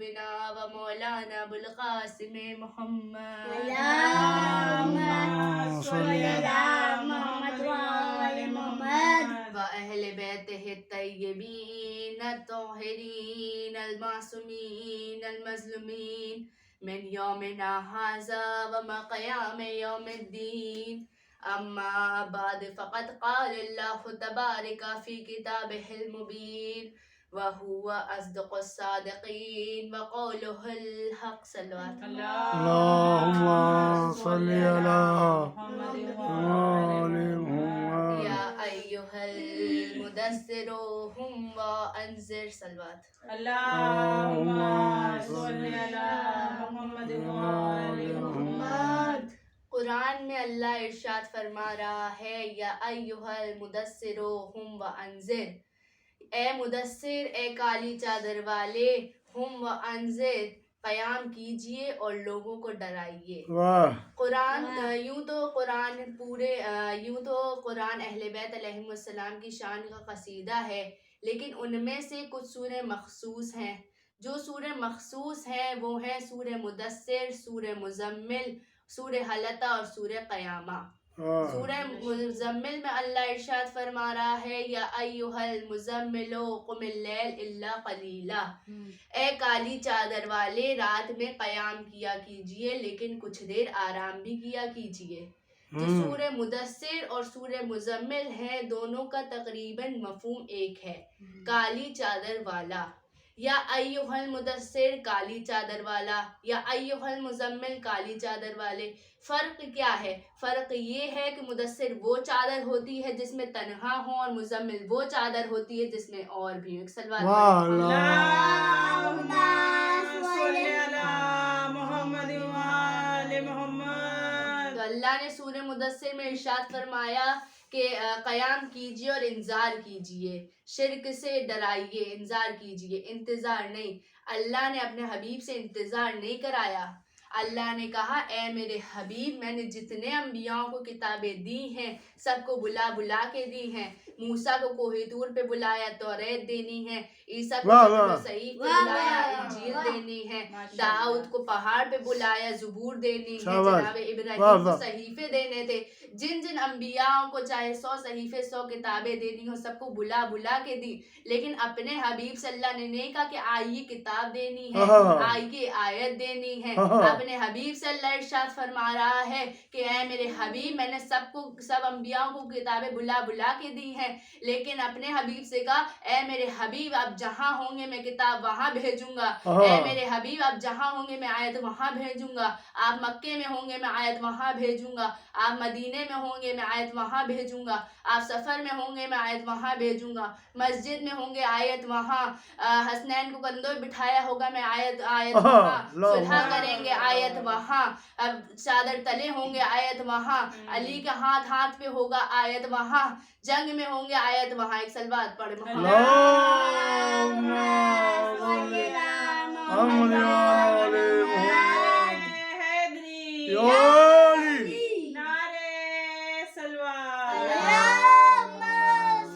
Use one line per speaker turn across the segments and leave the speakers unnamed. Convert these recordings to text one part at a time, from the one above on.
ربنا و مولانا ابوالقاسم محمد
اللهم صل على محمد وآل محمد
وأهل بيته الطيبين الطاهرين المعصومين المظلومين من يومنا هذا وما قيام يوم الدين. أما بعد فقد قال الله تبارك في كتابه المبين وهو أصدق الصادقين وقوله الحق. صلوات
اللهم صل على محمد
يا أيها المدثر هم وأنذر. صلوات
اللهم صل على محمد وآل محمد.
قرآن میں اللہ ارشاد فرما رہا ہے یا ایھا المدثر ہم وانذر، اے مدثر، اے کالی چادر والے، ہم وانذر، قیام کیجئے اور لوگوں کو ڈرائیے.
واہ
قرآن یوں تو قرآن اہل بیت علیہم السلام کی شان کا قصیدہ ہے، لیکن ان میں سے کچھ سورہ مخصوص ہیں. جو سورہ مخصوص ہیں وہ ہیں سورہ مدثر، سورہ مزمل، سورہ حلقہ اور سورہ قیامہ. سورہ مزمل میں اللہ ارشاد فرما رہا ہے یا ایھا المزمل قم اللیل الا قلیلا، اے کالی چادر والے، رات میں قیام کیا کیجئے لیکن کچھ دیر آرام بھی کیا کیجئے. جو سورہ مدثر اور سورہ مزمل ہے دونوں کا تقریباً مفہوم ایک ہے، کالی چادر والا. یا ایھا المدثر کالی چادر والا، یا ایھا المزمل کالی چادر والے. فرق کیا ہے؟ فرق یہ ہے کہ مدثر وہ چادر ہوتی ہے جس میں تنہا ہو اور مزمل وہ چادر ہوتی ہے جس میں اور بھی ہو. ایک سلوات
اللهم صل على محمد وآل محمد.
تو اللہ نے سورہ مدثر میں ارشاد فرمایا کہ قیام کیجئے اور انذار کیجئے، شرک سے ڈرائیے، انذار کیجئے، انتظار نہیں. اللہ نے اپنے حبیب سے انتظار نہیں کرایا. اللہ نے کہا اے میرے حبیب، میں نے جتنے انبیاءوں کو کتابیں دی ہیں سب کو بلا بلا کے دی ہیں. موسیٰ کو کوہ طور پہ بلایا، توریت دینی ہے. عیسیٰ کو صحیح پہ بلایا، انجیل دینی ہے. داؤد کو پہاڑ پہ بلایا، زبور دینی ہے. جناب ابراہیم کو صحیفے دینے تھے. جن جن انبیاءوں کو چاہے 100 صحیفے 100 کتابیں دینی ہو سب کو بلا بلا کے دی. لیکن اپنے حبیب صلی اللہ نے نہیں کہا کہ آئیے کتاب دینی ہے، آئیے آیت دینی ہے. اپنے حبیب صلی اللہ ارشاد فرما رہا ہے کہ اے میرے حبیب، میں نے سب انبیاءوں کو کتابیں بلا بلا کے دی ہیں، لیکن اپنے حبیب سے کہا اے میرے حبیب آپ جہاں ہوں گے میں کتاب وہاں بھیجوں گا. اے میرے حبیب آپ جہاں ہوں گے میں آیت وہاں بھیجوں گا. آپ مکے میں ہوں گے میں آیت وہاں بھیجوں گا. آپ مدینے میں ہوں گے میں آیت وہاں بھیجوں گا. آپ سفر میں ہوں گے میں آیت وہاں بھیجوں گا. مسجد میں ہوں گے آیت وہاں. حسنین کو کندھوں بٹھایا ہوگا میں آیت وہاں. صلح کریں گے آیت وہاں. چادر تلے ہوں گے آیت وہاں. علی کا ہاتھ پہ ہوگا آیت وہاں. جنگ میں ہوں گے آیت وہاں. ایک سلوات پڑھے محمد.
اللهم صل على محمد وآل محمد. نعرے سلوات. اللهم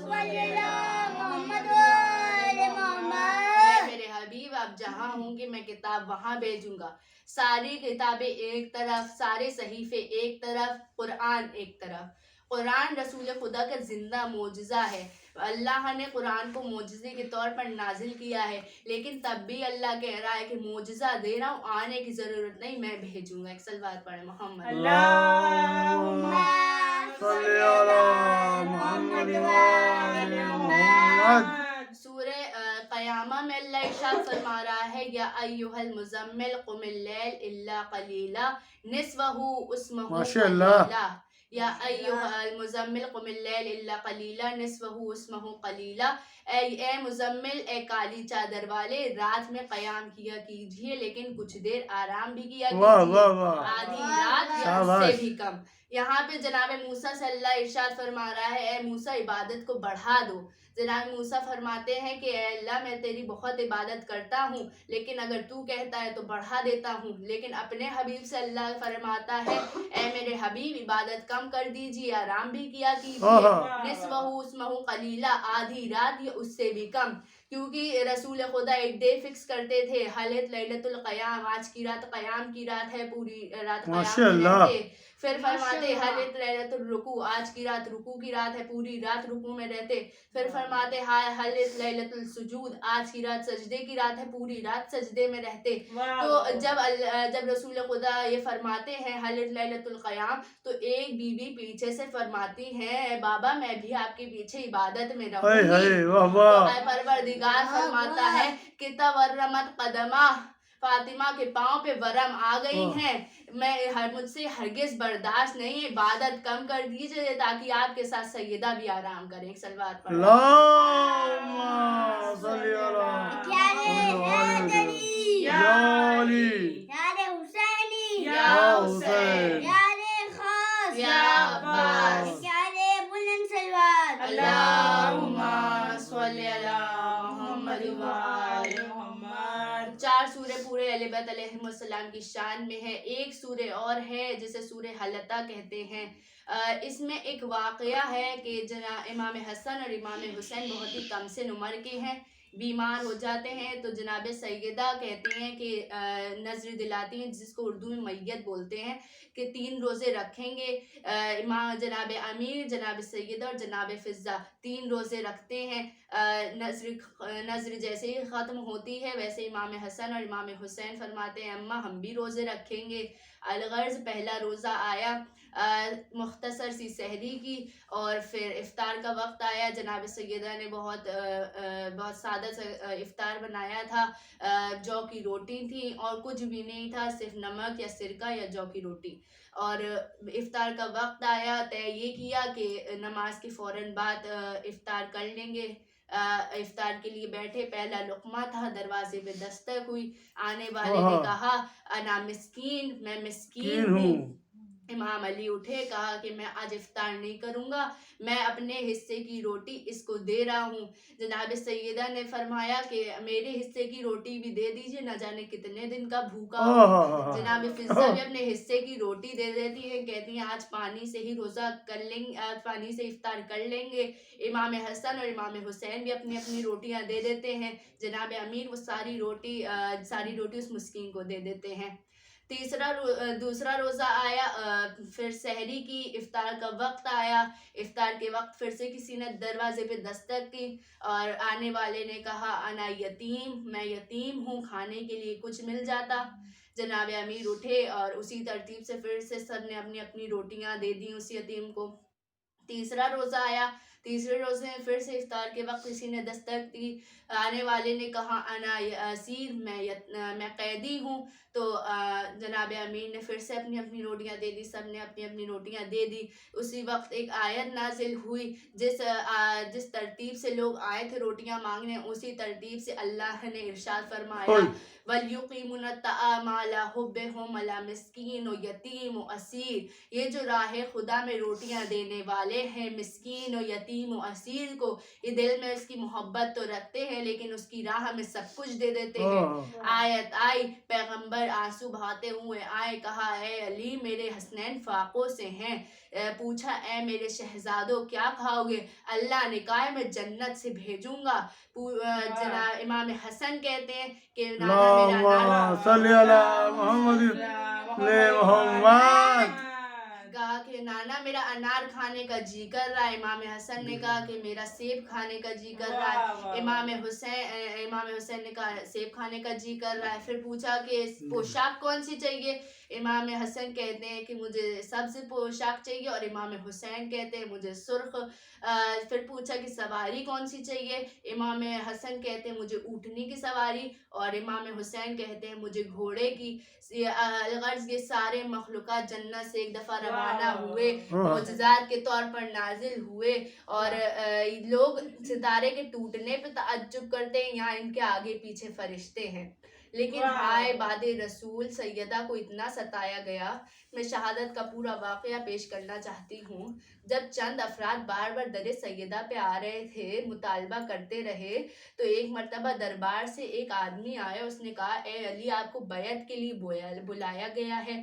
صل على محمد وآل محمد.
میرے حبیب آپ جہاں ہوں گے میں کتاب وہاں بھیجوں گا. ساری کتابیں ایک طرف، سارے صحیفے ایک طرف، قرآن ایک طرف. قرآن رسول خدا کا زندہ معجزہ ہے. اللہ نے قرآن کو معجزے کے طور پر نازل کیا ہے، لیکن تب بھی اللہ کہہ رہا ہے کہ معجزہ دے رہا ہوں، آنے کی ضرورت نہیں، میں بھیجوں گا. ایک سلوات پڑھے محمد.
اللهم صل على محمد وآل محمد.
سورہ قیامہ میں اللہ ارشاد فرما رہا ہے یا ایھا المزمل قم اللیل الا قلیلا نصفہ اسمہ قلیلا. یا ایھا المزمل قم اللیل الا قلیلا نصفہ اسمہ قلیلا. اے مزمل، اے کالی چادر والے، رات میں قیام کیا کیجئے لیکن کچھ دیر آرام بھی کیا کیجئے، آدھی رات یا اس سے بھی کم. یہاں پہ جناب موسیٰ صلی اللہ ارشاد فرما رہا ہے اے موسیٰ عبادت کو بڑھا دو. جناب موسیٰ فرماتے ہیں کہ اے اللہ میں تیری بہت عبادت کرتا ہوں، لیکن اگر تو کہتا ہے تو بڑھا دیتا ہوں. لیکن اپنے حبیب سے اللہ فرماتا ہے اے میرے حبیب عبادت کم کر دیجیے، آرام بھی کیا کیجیے. نصفہ اسمہ قلیلا، آدھی رات یا اس سے بھی کم. کیونکہ رسول خدا ایک ڈے فکس کرتے تھے، حلت لیلۃ القیام، آج کی رات قیام کی رات ہے، پوری رات قیام
ماشاء
میں
اللہ۔
رہتے، پھر فرماتے حلت لیلۃ الرکوع، آج کی رات رکوع کی رات ہے، پوری رات رکوع میں رہتے، پھر فرماتے حلت لیلۃ السجود، آج کی رات سجدے کی رات ہے، پوری رات سجدے میں رہتے۔ تو جب رسول خدا یہ فرماتے ہیں حلت لیلۃ القیام، تو ایک بی بی پیچھے سے فرماتی ہے اے بابا میں بھی آپ کے پیچھے عبادت میں رہوں
ہائے
گی،
ہائے واہ
تو
واہ،
اے پروردگار فرماتا ہے کہ تورمت قدمہ، فاطمہ کے پاؤں پہ ورم آ گئی ہیں، مجھ سے ہرگز برداشت نہیں، عبادت کم کر دیجئے تاکہ آپ کے ساتھ سیدہ بھی آرام کریں۔ ایک صلوات پڑھیں۔
اللہم صلی علی یا علی
یا
حسین
یا عباس، اللہم صلی علی محمد وآل
محمد۔
4 سورے پورے اہل بیت علیہم السلام کی شان میں ہے۔ ایک سورہ اور ہے جسے سورہ حلتہ کہتے ہیں، اس میں ایک واقعہ ہے کہ امام حسن اور امام حسین بہت ہی کم سن عمر کے ہیں، بیمار ہو جاتے ہیں، تو جناب سیدہ کہتے ہیں کہ نظر دلاتی ہیں، جس کو اردو میں میت بولتے ہیں، کہ 3 روزے رکھیں گے، امام جناب امیر، جناب سیدہ اور جناب فضہ 3 روزے رکھتے ہیں، نظر جیسے ہی ختم ہوتی ہے ویسے امام حسن اور امام حسین فرماتے ہیں اماں ہم بھی روزے رکھیں گے۔ الغرض پہلا روزہ آیا، مختصر سی سحری کی، اور پھر افطار کا وقت آیا، جناب سیدہ نے بہت سادہ سا افطار بنایا تھا، جو کی روٹی تھی اور کچھ بھی نہیں تھا، صرف نمک یا سرکہ یا جو کی روٹی، اور افطار کا وقت آیا، طے یہ کیا کہ نماز کے فوراً بعد افطار کر لیں گے، افطار کے لیے بیٹھے، پہلا لقمہ تھا، دروازے پہ دستک ہوئی، آنے والے نے کہا انا مسکین، میں مسکین ہوں، امام علی اٹھے، کہا کہ میں آج افطار نہیں کروں گا، میں اپنے حصے کی روٹی اس کو دے رہا ہوں۔ جناب سیدہ نے فرمایا کہ میرے حصے کی روٹی بھی دے دیجئے، نہ جانے کتنے دن کا بھوکا ہوں۔ جناب فضہ بھی اپنے حصے کی روٹی دے دیتی ہیں، کہتی ہیں آج پانی سے ہی روزہ کر لیں گے، آج پانی سے افطار کر لیں گے۔ امام حسن اور امام حسین بھی اپنی اپنی روٹیاں دے دیتے ہیں، جناب امیر وہ ساری روٹی اس مسکین کو دے دیتے ہیں۔ دوسرا روزہ آیا، پھر سحری کی، افطار کا وقت آیا، افطار کے وقت پھر سے کسی نے دروازے پہ دستک کی، اور آنے والے نے کہا انا یتیم، میں یتیم ہوں، کھانے کے لیے کچھ مل جاتا۔ جناب امیر اٹھے اور اسی ترتیب سے پھر سے سب نے اپنی اپنی روٹیاں دے دیں اس یتیم کو۔ تیسرا روزہ آیا، تیسرے روزے میں پھر سے افطار کے وقت کسی نے دستک دی، آنے والے نے کہا انا اسیر، میں قیدی ہوں، تو جناب امیر نے پھر سے اپنی اپنی روٹیاں دے دی، سب نے اپنی اپنی روٹیاں دے دی۔ اسی وقت ایک آیت نازل ہوئی، جس ترتیب سے لوگ آئے تھے روٹیاں مانگنے، اسی ترتیب سے اللہ نے ارشاد فرمایا وَلْيُقِيمُونَ الطَّعَامَ عَلَىٰ حُبِّهِ عَلَىٰ مِسْكِينٍ وَيَتِيمٍ وَأَسِيرٍ، یہ جو راہ خدا میں روٹیاں دینے والے ہیں، مسکین و یتیم و اسیر کو، یہ دل میں اس کی محبت تو رکھتے ہیں لیکن اس کی راہ میں سب کچھ دے دیتے ہیں۔ آیت آئی، پیغمبر آنسو بہاتے ہوئے آئے، کہا اے علی میرے حسنین فاقوں سے ہیں، پوچھا اے میرے شہزادوں کیا کھاؤ گے؟ اللہ نے کہا میں جنت سے بھیجوں گا۔ جناب امام حسن کہتے ہیں کہ نانا میرا
اللہم صلی علی محمد محمد،
کہا کہ نانا میرا انار کھانے کا جی کر رہا ہے، امام حسن نے کہا کہ میرا سیب کھانے کا جی کر رہا ہے، امام حسین نے کہا سیب کھانے کا جی کر رہا ہے۔ پھر پوچھا کہ پوشاک کون سی چاہیے؟ امام حسن کہتے ہیں کہ مجھے سبز پوشاک چاہیے، اور امام حسین کہتے ہیں مجھے سرخ۔ پھر پوچھا کہ سواری کون سی چاہیے؟ امام حسن کہتے ہیں مجھے اونٹنی کی سواری، اور امام حسین کہتے ہیں مجھے گھوڑے کی۔ الغرض یہ سارے مخلوقات جنت سے ایک دفعہ روانہ ہوئے، معجزات کے طور پر نازل ہوئے، اور لوگ ستارے کے ٹوٹنے پہ تعجب کرتے ہیں، یہاں ان کے آگے پیچھے فرشتے ہیں، لیکن ہائے باد رسول سیدہ کو اتنا ستایا گیا۔ میں شہادت کا پورا واقعہ پیش کرنا چاہتی ہوں۔ جب چند افراد بار بار در سیدہ پہ آ رہے تھے، مطالبہ کرتے رہے، تو ایک مرتبہ دربار سے ایک آدمی آیا، اس نے کہا اے علی آپ کو بیعت کے لیے بلایا گیا ہے۔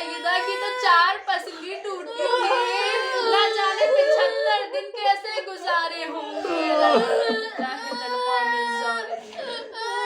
سیدہ کی تو 4 پسلی ٹوٹی تھی، نہ جانے 75 دن کیسے گزارے ہوں گے.